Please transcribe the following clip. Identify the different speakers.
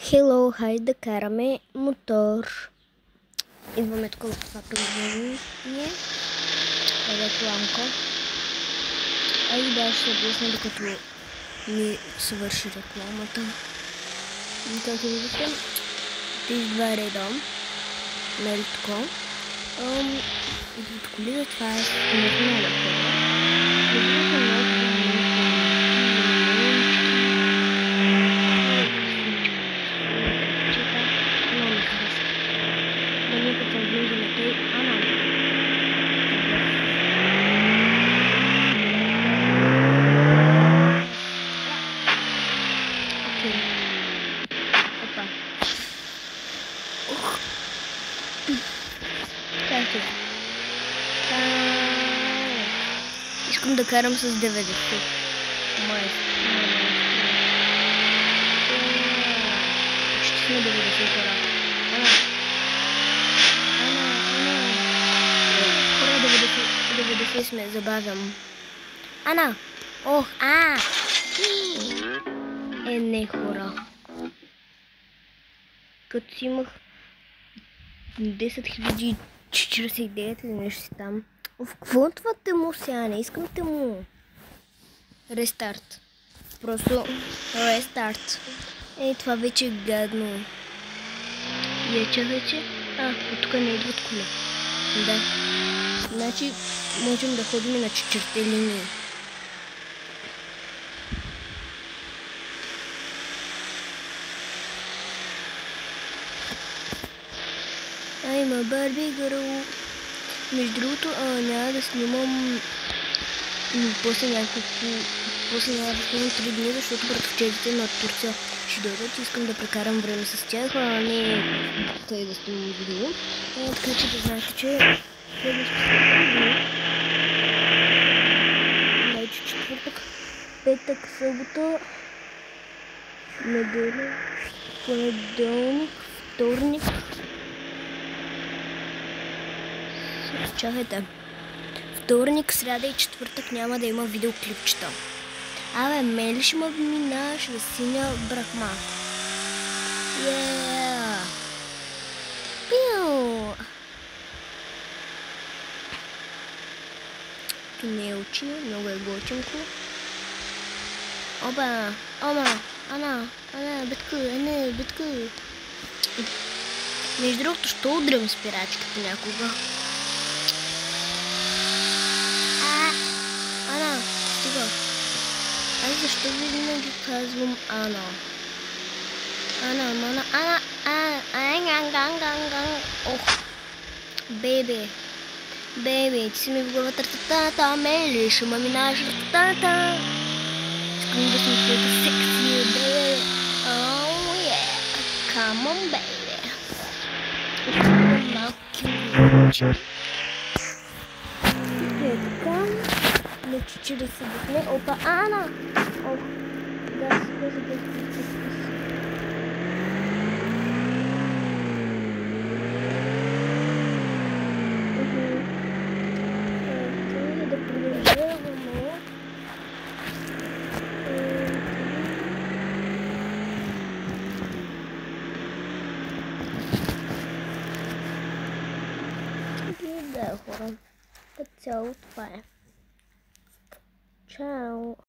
Speaker 1: Hello, хайде да караме мотор. Идваме такова в това приложение. Рекламка. Айде да ще обясня докато ми свърши рекламата. Както виждате, тези два реда. Нали така? Идват коли, това е нормална хора. Искам да карам с 90. Почти сме 90 хора. Хора, 90 сме, забавям. Ана! Ох, не хора. Като си имах 10 049 или нещо си там. В какво това тему сега? Не искам тему. Рестарт. Просто рестарт. Това вече е гадно. Вече. От тук не идват коли. Да. Значи можем да ходим на 4 линии. Има Барби Гърл. Между другото, няма да снимам после няма да снимам 3 дни, защото братовчетите на Турция ще дойдат и искам да прекарам време с тях, а не тъй да снимам видео. Така че да знаете, че четвъртък, петък, събота, неделя, понеделник, вторник. Чакайте. Вторник, сряда и четвъртък няма да има видеоклипчета. Мен ли ще ме минаш в синя брахма? Пиу! То не е очи, много е готинко. Ана, битка. Между другото, ще удрям спирачката някога. Аз защо винаги казвам Ана? Ох, бебе, ти си ми в главата, та мели, ще ме минаш, та. Искам да съм твоята секси, бебе. Come on, baby. Искам малки вълчи. Така. На 40 дни. Опа, Ана! Ох, газ. Да продължаваме. Да, хора. Като цяло това е. Чао!